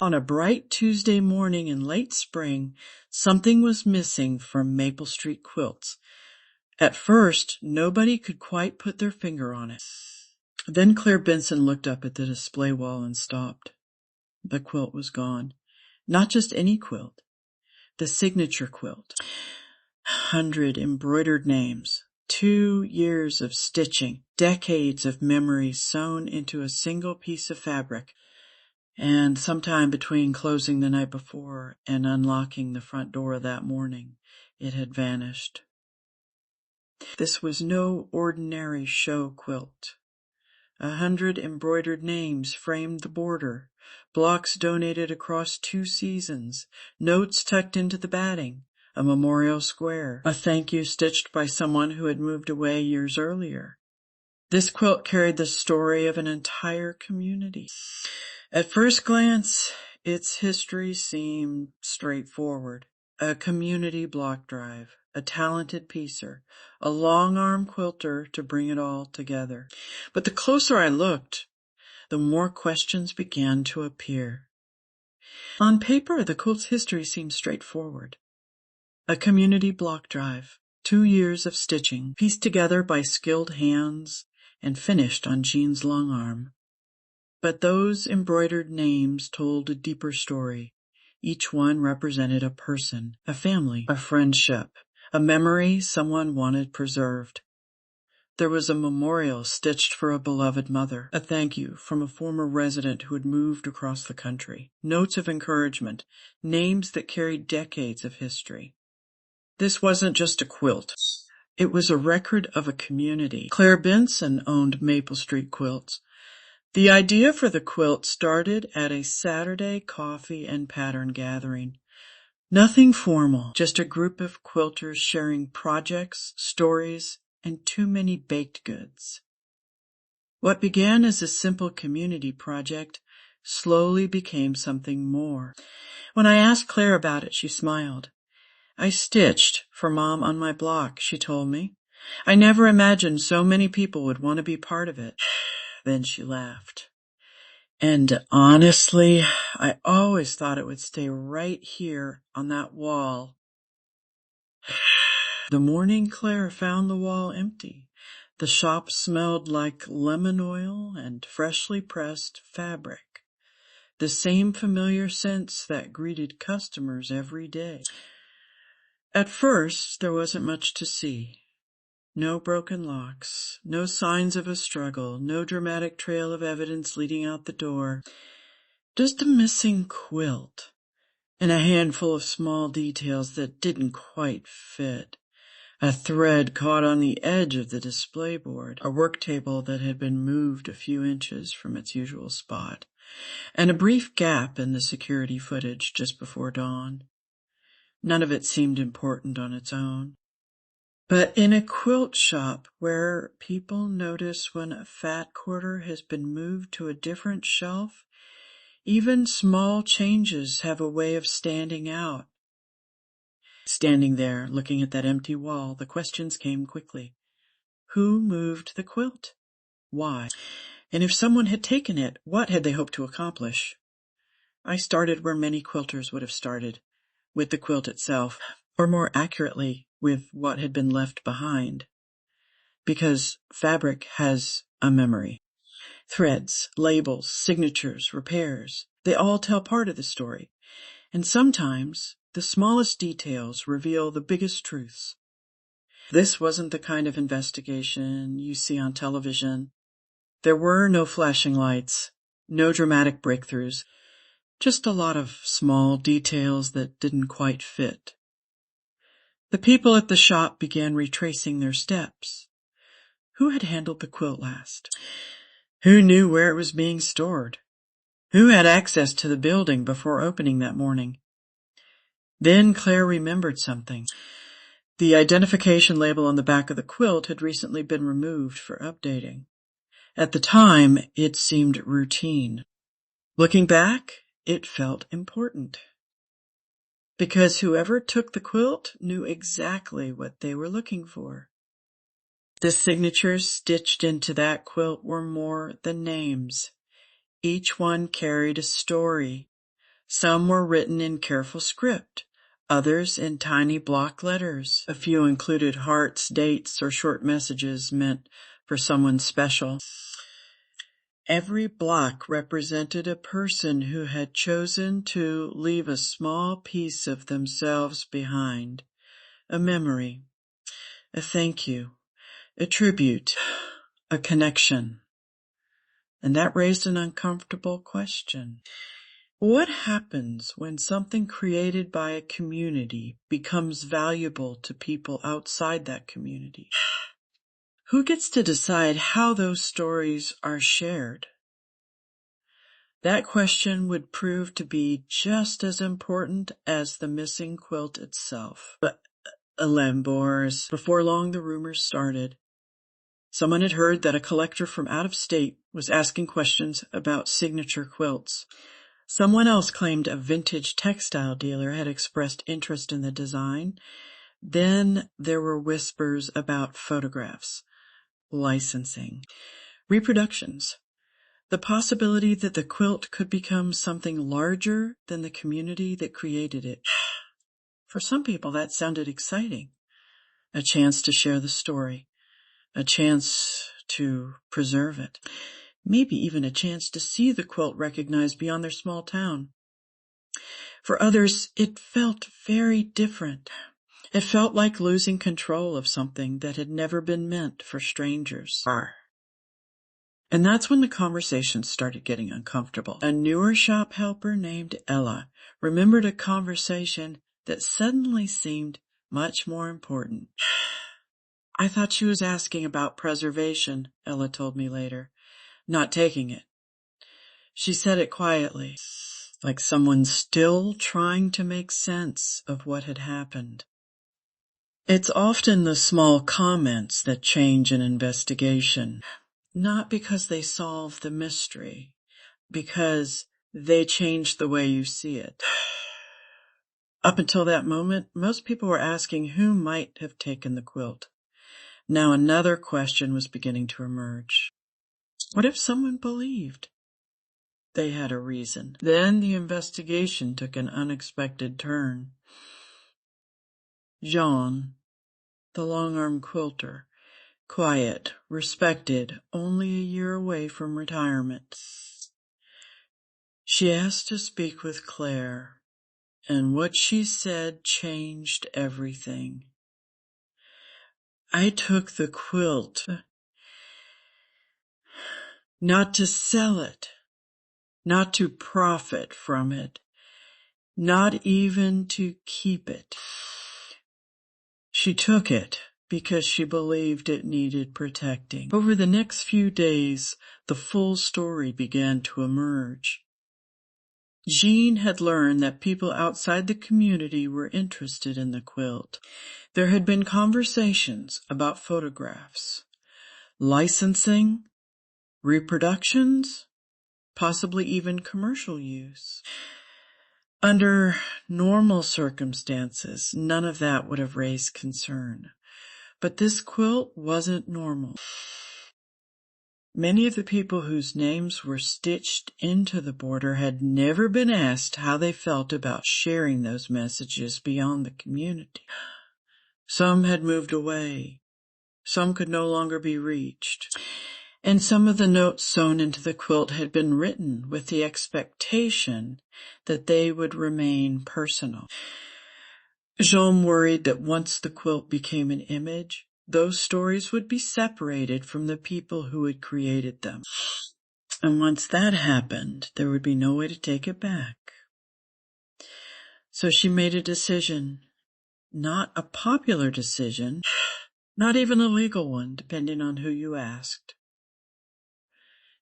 On a bright Tuesday morning in late spring, something was missing from Maple Street quilts. At first, nobody could quite put their finger on it. Then Claire Benson looked up at the display wall and stopped. The quilt was gone. Not just any quilt. The signature quilt. 100 embroidered names. 2 years of stitching. Decades of memories sewn into a single piece of fabric. And sometime between closing the night before and unlocking the front door that morning, it had vanished. This was no ordinary show quilt. 100 embroidered names framed the border, blocks donated across 2 seasons, notes tucked into the batting, a memorial square, a thank you stitched by someone who had moved away years earlier. This quilt carried the story of an entire community. At first glance, its history seemed straightforward. A community block drive, a talented piecer, a longarm quilter to bring it all together. But the closer I looked, the more questions began to appear. On paper, the quilt's history seemed straightforward. A community block drive, 2 years of stitching, pieced together by skilled hands and finished on Jean's longarm. But those embroidered names told a deeper story. Each one represented a person, a family, a friendship, a memory someone wanted preserved. There was a memorial stitched for a beloved mother, a thank you from a former resident who had moved across the country, notes of encouragement, names that carried decades of history. This wasn't just a quilt. It was a record of a community. Claire Benson owned Maple Street Quilts. The idea for the quilt started at a Saturday coffee and pattern gathering. Nothing formal, just a group of quilters sharing projects, stories, and too many baked goods. What began as a simple community project slowly became something more. When I asked Claire about it, she smiled. I stitched for Mom on my block, she told me. I never imagined so many people would want to be part of it. Then she laughed. And honestly, I always thought it would stay right here on that wall. The morning Claire found the wall empty. The shop smelled like lemon oil and freshly pressed fabric. The same familiar scents that greeted customers every day. At first, there wasn't much to see. No broken locks, no signs of a struggle, no dramatic trail of evidence leading out the door. Just a missing quilt, and a handful of small details that didn't quite fit. A thread caught on the edge of the display board, a work table that had been moved a few inches from its usual spot, and a brief gap in the security footage just before dawn. None of it seemed important on its own. But in a quilt shop where people notice when a fat quarter has been moved to a different shelf, even small changes have a way of standing out. Standing there, looking at that empty wall, the questions came quickly. Who moved the quilt? Why? And if someone had taken it, what had they hoped to accomplish? I started where many quilters would have started, with the quilt itself, or more accurately, with what had been left behind. Because fabric has a memory. Threads, labels, signatures, repairs, they all tell part of the story. And sometimes the smallest details reveal the biggest truths. This wasn't the kind of investigation you see on television. There were no flashing lights, no dramatic breakthroughs, just a lot of small details that didn't quite fit. The people at the shop began retracing their steps. Who had handled the quilt last? Who knew where it was being stored? Who had access to the building before opening that morning? Then Claire remembered something. The identification label on the back of the quilt had recently been removed for updating. At the time, it seemed routine. Looking back, it felt important. Because whoever took the quilt knew exactly what they were looking for. The signatures stitched into that quilt were more than names. Each one carried a story, Some were written in careful script, others in tiny block letters. A few included hearts, dates, or short messages meant for someone special. Every block represented a person who had chosen to leave a small piece of themselves behind, a memory, a thank you, a tribute, a connection. And that raised an uncomfortable question. What happens when something created by a community becomes valuable to people outside that community? Who gets to decide how those stories are shared? That question would prove to be just as important as the missing quilt itself. But, Lambors, before long the rumors started. Someone had heard that a collector from out of state was asking questions about signature quilts. Someone else claimed a vintage textile dealer had expressed interest in the design. Then there were whispers about photographs, licensing, reproductions, the possibility that the quilt could become something larger than the community that created it. For some people, that sounded exciting. A chance to share the story, a chance to preserve it, maybe even a chance to see the quilt recognized beyond their small town. For others, it felt very different. It felt like losing control of something that had never been meant for strangers. And that's when the conversation started getting uncomfortable. A newer shop helper named Ella remembered a conversation that suddenly seemed much more important. I thought she was asking about preservation, Ella told me later, not taking it. She said it quietly, like someone still trying to make sense of what had happened. It's often the small comments that change an investigation, not because they solve the mystery, because they change the way you see it. Up until that moment, most people were asking who might have taken the quilt. Now another question was beginning to emerge. What if someone believed they had a reason? Then the investigation took an unexpected turn. Jean, the longarm quilter, quiet, respected, only a year away from retirement. She asked to speak with Claire, and what she said changed everything. I took the quilt, not to sell it, not to profit from it, not even to keep it. She took it because she believed it needed protecting. Over the next few days, the full story began to emerge. Jean had learned that people outside the community were interested in the quilt. There had been conversations about photographs, licensing, reproductions, possibly even commercial use. Under normal circumstances, none of that would have raised concern. But this quilt wasn't normal. Many of the people whose names were stitched into the border had never been asked how they felt about sharing those messages beyond the community. Some had moved away. Some could no longer be reached. And some of the notes sewn into the quilt had been written with the expectation that they would remain personal. Jean worried that once the quilt became an image, those stories would be separated from the people who had created them. And once that happened, there would be no way to take it back. So she made a decision, not a popular decision, not even a legal one, depending on who you asked.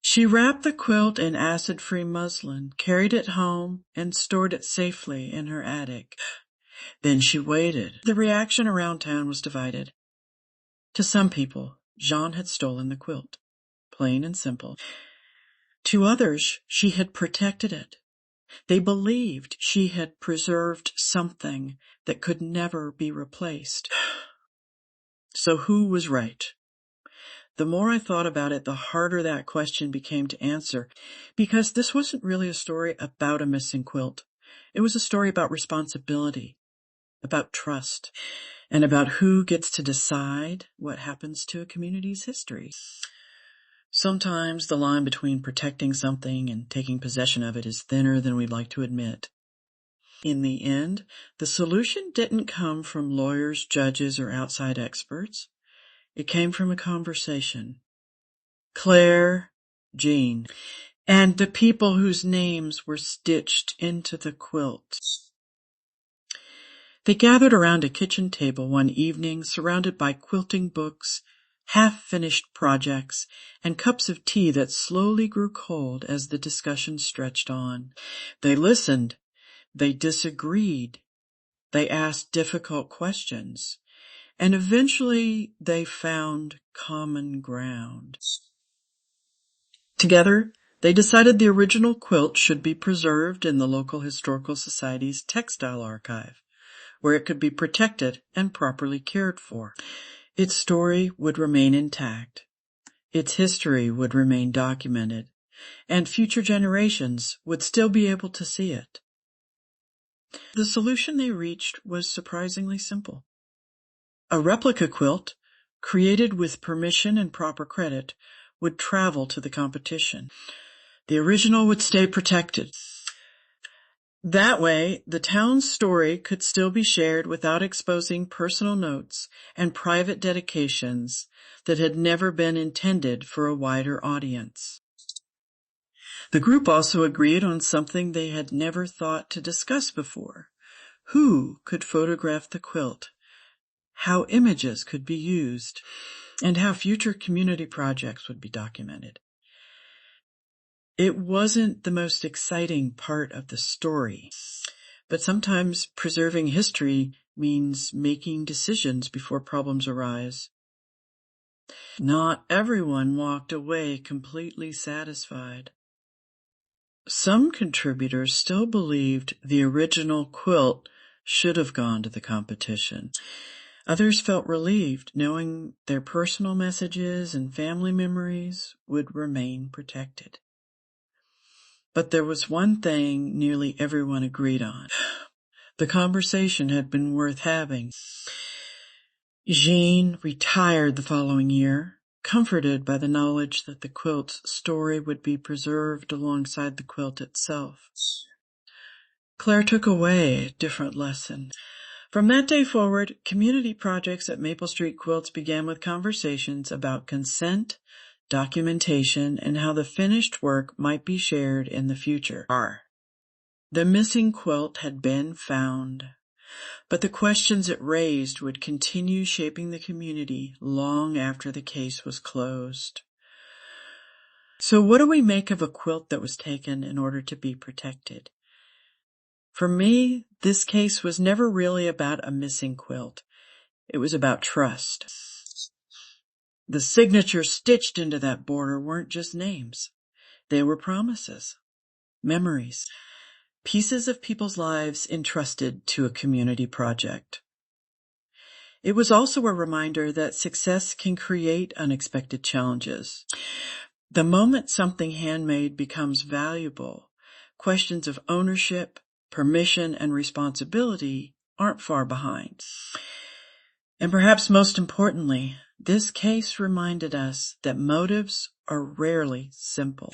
She wrapped the quilt in acid-free muslin, carried it home, and stored it safely in her attic. Then she waited. The reaction around town was divided. To some people, Jean had stolen the quilt, plain and simple. To others, she had protected it. They believed she had preserved something that could never be replaced. So who was right? The more I thought about it, the harder that question became to answer, because this wasn't really a story about a missing quilt. It was a story about responsibility, about trust, and about who gets to decide what happens to a community's history. Sometimes the line between protecting something and taking possession of it is thinner than we'd like to admit. In the end, the solution didn't come from lawyers, judges, or outside experts. It came from a conversation. Claire, Jean, and the people whose names were stitched into the quilt. They gathered around a kitchen table one evening, surrounded by quilting books, half-finished projects, and cups of tea that slowly grew cold as the discussion stretched on. They listened. They disagreed. They asked difficult questions. And eventually they found common ground. Together, they decided the original quilt should be preserved in the local historical society's textile archive, where it could be protected and properly cared for. Its story would remain intact. Its history would remain documented, and future generations would still be able to see it. The solution they reached was surprisingly simple. A replica quilt, created with permission and proper credit, would travel to the competition. The original would stay protected. That way, the town's story could still be shared without exposing personal notes and private dedications that had never been intended for a wider audience. The group also agreed on something they had never thought to discuss before. Who could photograph the quilt? How images could be used? And how future community projects would be documented. It wasn't the most exciting part of the story, but sometimes preserving history means making decisions before problems arise. Not everyone walked away completely satisfied. Some contributors still believed the original quilt should have gone to the competition. Others felt relieved knowing their personal messages and family memories would remain protected. But there was one thing nearly everyone agreed on. The conversation had been worth having. Jean retired the following year, comforted by the knowledge that the quilt's story would be preserved alongside the quilt itself. Claire took away a different lesson. From that day forward, community projects at Maple Street Quilts began with conversations about consent, documentation, and how the finished work might be shared in the future. The missing quilt had been found, but the questions it raised would continue shaping the community long after the case was closed. So what do we make of a quilt that was taken in order to be protected? For me, this case was never really about a missing quilt. It was about trust. The signatures stitched into that border weren't just names. They were promises, memories, pieces of people's lives entrusted to a community project. It was also a reminder that success can create unexpected challenges. The moment something handmade becomes valuable, questions of ownership, permission, and responsibility aren't far behind. And perhaps most importantly, this case reminded us that motives are rarely simple.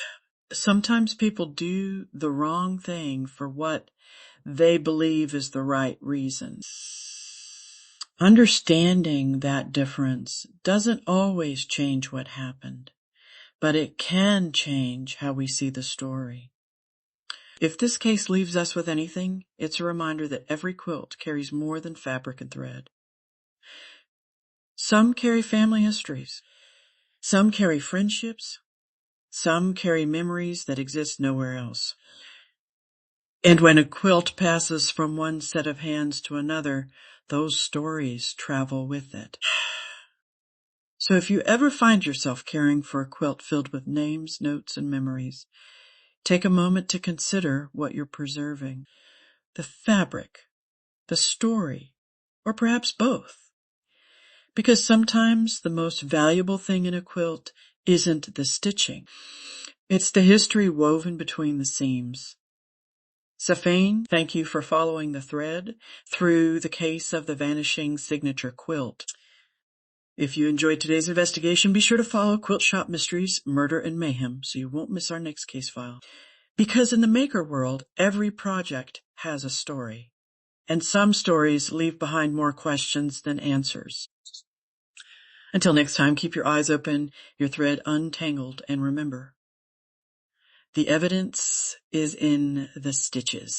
Sometimes people do the wrong thing for what they believe is the right reason. Understanding that difference doesn't always change what happened, but it can change how we see the story. If this case leaves us with anything, it's a reminder that every quilt carries more than fabric and thread. Some carry family histories. Some carry friendships. Some carry memories that exist nowhere else. And when a quilt passes from one set of hands to another, those stories travel with it. So if you ever find yourself caring for a quilt filled with names, notes, and memories, take a moment to consider what you're preserving. The fabric, the story, or perhaps both. Because sometimes the most valuable thing in a quilt isn't the stitching. It's the history woven between the seams. Safane, thank you for following the thread through the case of the Vanishing signature quilt. If you enjoyed today's investigation, be sure to follow Quilt Shop Mysteries, Murder and Mayhem so you won't miss our next case file. Because in the maker world, every project has a story, and some stories leave behind more questions than answers. Until next time, keep your eyes open, your thread untangled, and remember, the evidence is in the stitches.